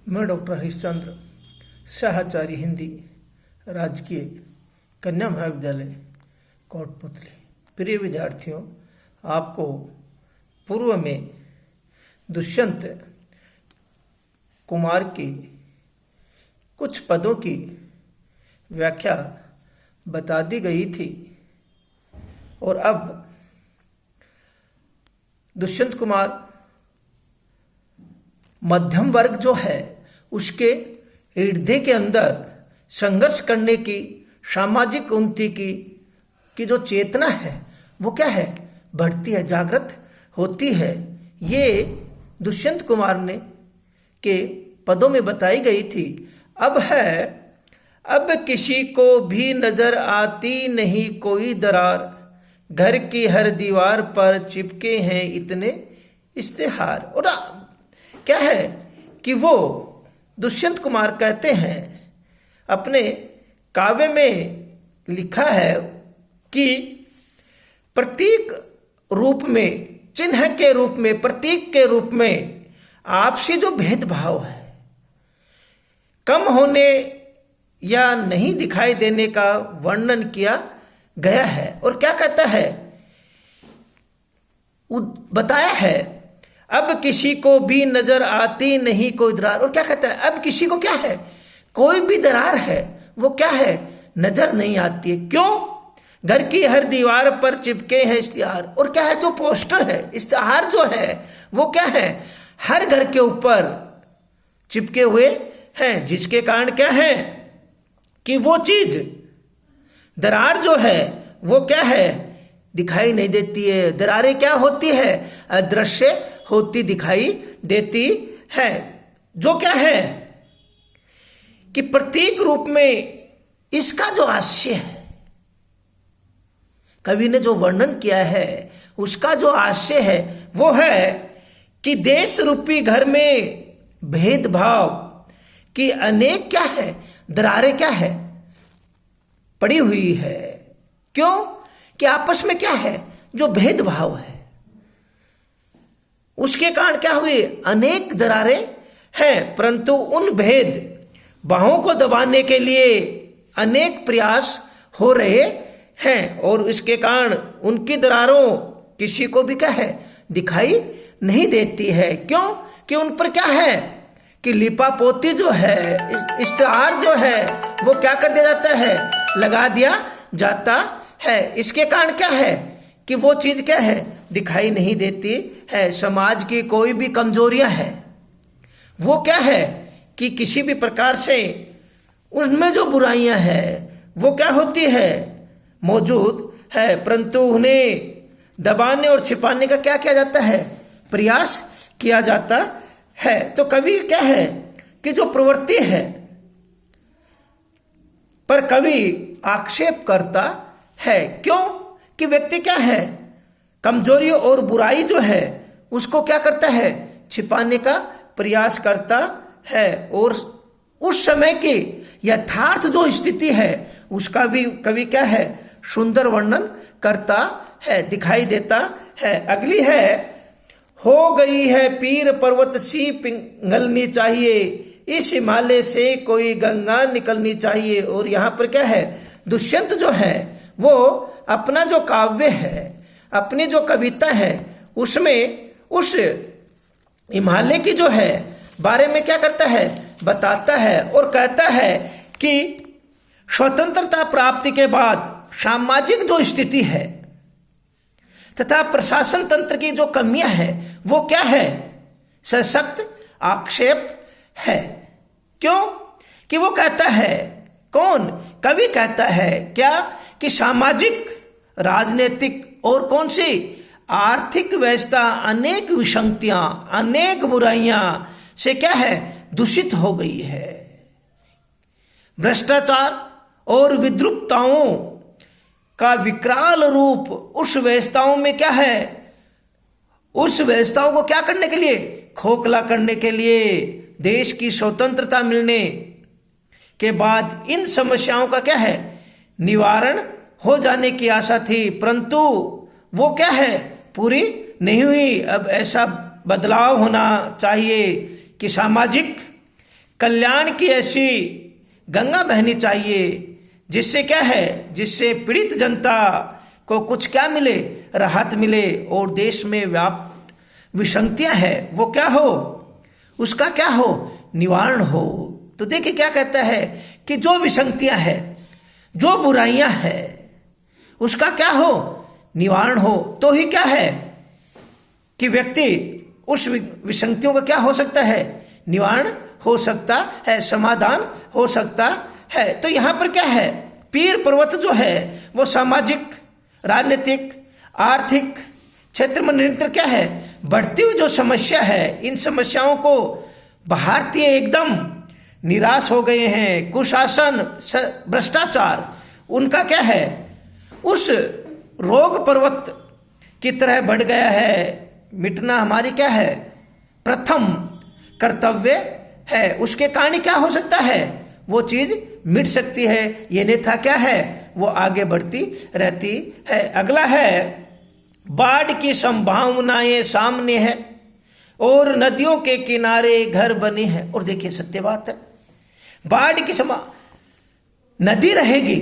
मैं डॉक्टर हरीशचंद्र, सहचारी हिंदी, राजकीय कन्या महाविद्यालय कोटपुतली। प्रिय विद्यार्थियों, आपको पूर्व में दुष्यंत कुमार की कुछ पदों की व्याख्या बता दी गई थी और अब दुष्यंत कुमार मध्यम वर्ग जो है उसके हृदय के अंदर संघर्ष करने की, सामाजिक उन्नति की जो चेतना है वो क्या है, बढ़ती है, जागृत होती है। ये दुष्यंत कुमार ने के पदों में बताई गई थी। अब है, अब किसी को भी नजर आती नहीं कोई दरार, घर की हर दीवार पर चिपके हैं इतने इश्तेहार। और क्या है कि वो दुष्यंत कुमार कहते हैं, अपने काव्य में लिखा है कि प्रतीक रूप में, चिन्ह के रूप में, प्रतीक के रूप में आपसी जो भेदभाव है, कम होने या नहीं दिखाई देने का वर्णन किया गया है। और क्या कहता है, बताया है, अब किसी को भी नजर आती नहीं कोई दरार। और क्या कहता है, अब किसी को क्या है, कोई भी दरार है वो क्या है, नजर नहीं आती है। क्यों? घर की हर दीवार पर चिपके हैं इश्तिहार। और क्या है, जो पोस्टर है, इश्तिहार जो है वो क्या है, हर घर के ऊपर चिपके हुए हैं, जिसके कारण क्या है कि वो चीज, दरार जो है वो क्या है, दिखाई नहीं देती है। दरारें क्या होती है, अदृश्य होती दिखाई देती है। जो क्या है कि प्रतीक रूप में इसका जो आशय है, कवि ने जो वर्णन किया है उसका जो आशय है वो है कि देश रूपी घर में भेदभाव की अनेक क्या है, दरारें क्या है, पड़ी हुई है। क्यों? कि आपस में क्या है, जो भेदभाव है उसके कारण क्या हुई, अनेक दरारें हैं। परंतु उन भेद बाहों को दबाने के लिए अनेक प्रयास हो रहे हैं और इसके कारण उनकी दरारों किसी को भी क्या है, दिखाई नहीं देती है। क्यों? कि उन पर क्या है कि लिपापोती जो है, इश्तिहार जो है वो क्या कर दिया जाता है, लगा दिया जाता है। इसके कारण क्या है कि वो चीज क्या है, दिखाई नहीं देती है। समाज की कोई भी कमजोरियां है वो क्या है कि किसी भी प्रकार से उनमें जो बुराइयां हैं वो क्या होती है, मौजूद है, परंतु उन्हें दबाने और छिपाने का क्या किया जाता है, प्रयास किया जाता है। तो कवि क्या है कि जो प्रवृत्ति है पर कवि आक्षेप करता है। क्यों? कि व्यक्ति क्या है, कमजोरी और बुराई जो है उसको क्या करता है, छिपाने का प्रयास करता है और उस समय की यथार्थ जो स्थिति है उसका भी कवि क्या है, सुंदर वर्णन करता है, दिखाई देता है। अगली है, हो गई है पीर पर्वत सी पिघलनी चाहिए, इस हिमालय से कोई गंगा निकलनी चाहिए। और यहां पर क्या है, दुष्यंत जो है वो अपना जो काव्य है, अपनी जो कविता है उसमें उस हिमालय की जो है बारे में क्या करता है, बताता है और कहता है कि स्वतंत्रता प्राप्ति के बाद सामाजिक जो स्थिति है तथा प्रशासन तंत्र की जो कमियां है वो क्या है, सशक्त आक्षेप है। क्यों? कि वो कहता है, कौन, कवि कहता है क्या, कि सामाजिक, राजनीतिक और कौन सी, आर्थिक व्यवस्था अनेक विसंगतियां, अनेक बुराइयां से क्या है, दूषित हो गई है। भ्रष्टाचार और विद्रुपताओं का विकराल रूप उस व्यवस्थाओं में क्या है, उस व्यवस्थाओं को क्या करने के लिए, खोखला करने के लिए। देश की स्वतंत्रता मिलने के बाद इन समस्याओं का क्या है, निवारण हो जाने की आशा थी, परंतु वो क्या है, पूरी नहीं हुई। अब ऐसा बदलाव होना चाहिए कि सामाजिक कल्याण की ऐसी गंगा बहनी चाहिए जिससे क्या है, जिससे पीड़ित जनता को कुछ क्या मिले, राहत मिले, और देश में व्याप्त विसंगतियां है वो क्या हो, उसका क्या हो, निवारण हो। तो देखिए क्या कहता है कि जो विसंगतियां है, जो बुराइयां है, उसका क्या हो, निवारण हो। तो ही क्या है कि व्यक्ति उस विसंगतियों का क्या हो सकता है, निवारण हो सकता है, समाधान हो सकता है। तो यहां पर क्या है, पीर पर्वत जो है वो सामाजिक, राजनीतिक, आर्थिक क्षेत्र में निरंतर क्या है, बढ़ती हुई जो समस्या है, इन समस्याओं को भारतीय एकदम निराश हो गए हैं। कुशासन, भ्रष्टाचार उनका क्या है, उस रोग पर्वत की तरह बढ़ गया है। मिटना हमारी क्या है, प्रथम कर्तव्य है। उसके कारण क्या हो सकता है, वो चीज मिट सकती है। ये नेता क्या है, वो आगे बढ़ती रहती है। अगला है, बाढ़ की संभावनाएं सामने है और नदियों के किनारे घर बने हैं। और देखिए सत्य बात है, बाढ़ की नदी रहेगी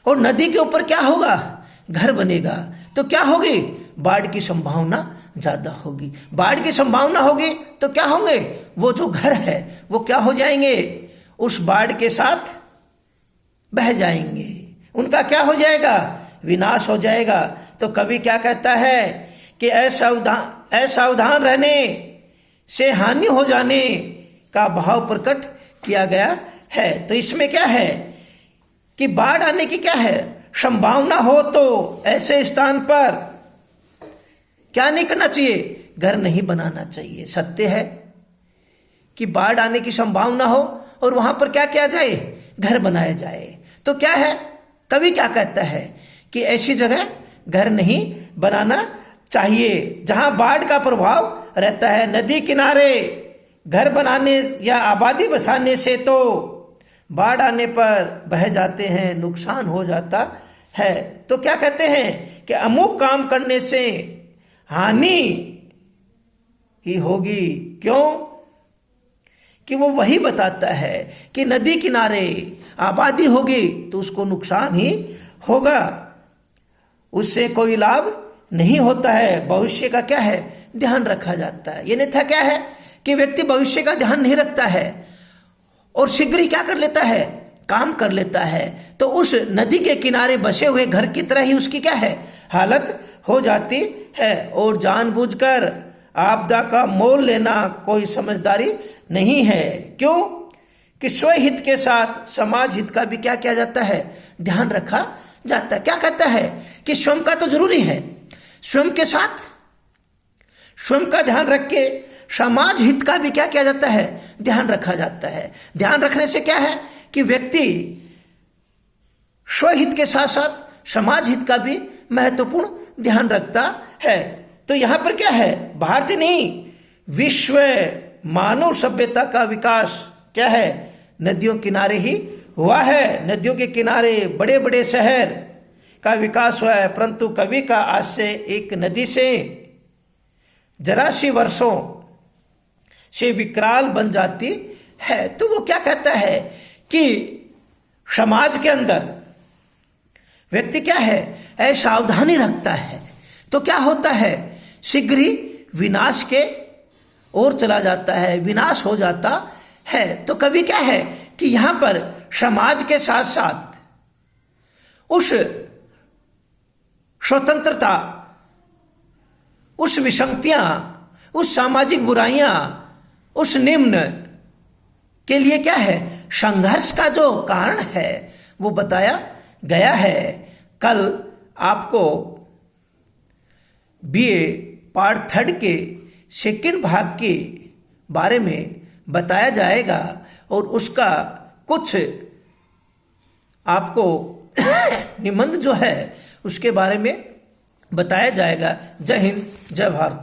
और नदी के ऊपर क्या होगा, घर बनेगा, तो क्या होगी, बाढ़ की संभावना ज्यादा होगी। बाढ़ की संभावना होगी तो क्या होंगे, वो जो घर है वो क्या हो जाएंगे, उस बाढ़ के साथ बह जाएंगे, उनका क्या हो जाएगा, विनाश हो जाएगा। तो कवि क्या कहता है कि असावधान रहने से हानि हो जाने का भाव प्रकट किया गया है। तो इसमें क्या है कि बाढ़ आने की क्या है संभावना हो तो ऐसे स्थान पर क्या नहीं करना चाहिए, घर नहीं बनाना चाहिए। सत्य है कि बाढ़ आने की संभावना हो और वहां पर क्या किया जाए, घर बनाया जाए। तो क्या है, कवि क्या कहता है कि ऐसी जगह घर नहीं बनाना चाहिए जहां बाढ़ का प्रभाव रहता है। नदी किनारे घर बनाने या आबादी बसाने से तो बाढ़ आने पर बह जाते हैं, नुकसान हो जाता है। तो क्या कहते हैं कि अमुक काम करने से हानि ही होगी। क्यों कि वो वही बताता है कि नदी किनारे आबादी होगी तो उसको नुकसान ही होगा, उससे कोई लाभ नहीं होता है। भविष्य का क्या है, ध्यान रखा जाता है। ये नहीं था क्या है कि व्यक्ति भविष्य का ध्यान नहीं रखता है और शीघ्र ही क्या कर लेता है, काम कर लेता है। तो उस नदी के किनारे बसे हुए घर की तरह ही उसकी क्या है, हालत हो जाती है। और जानबूझकर आपदा का मोल लेना कोई समझदारी नहीं है। क्यों कि स्वहित के साथ समाज हित का भी क्या किया जाता है, ध्यान रखा जाता है। क्या कहता है कि स्वयं का तो जरूरी है, स्वयं के साथ स्वयं का ध्यान रख के समाज हित का भी क्या किया जाता है, ध्यान रखा जाता है। ध्यान रखने से क्या है कि व्यक्ति स्वहित के साथ साथ समाज हित का भी महत्वपूर्ण ध्यान रखता है। तो यहां पर क्या है, भारतीय नहीं विश्व मानव सभ्यता का विकास क्या है, नदियों किनारे ही हुआ है। नदियों के किनारे बड़े बड़े शहर का विकास हुआ है। परंतु कवि का आज से एक नदी से जरा सी वर्षों से विकराल बन जाती है। तो वो क्या कहता है कि समाज के अंदर व्यक्ति क्या है, असावधानी रखता है तो क्या होता है, शीघ्र ही विनाश के ओर चला जाता है, विनाश हो जाता है। तो कवि क्या है कि यहां पर समाज के साथ साथ उस स्वतंत्रता, उस विसंगतियां, उस सामाजिक बुराइयां, उस निम्न के लिए क्या है, संघर्ष का जो कारण है वो बताया गया है। कल आपको बीए पार्ट 3 के सेकंड भाग के बारे में बताया जाएगा और उसका कुछ आपको निबंध जो है उसके बारे में बताया जाएगा। जय हिंद, जय भारत।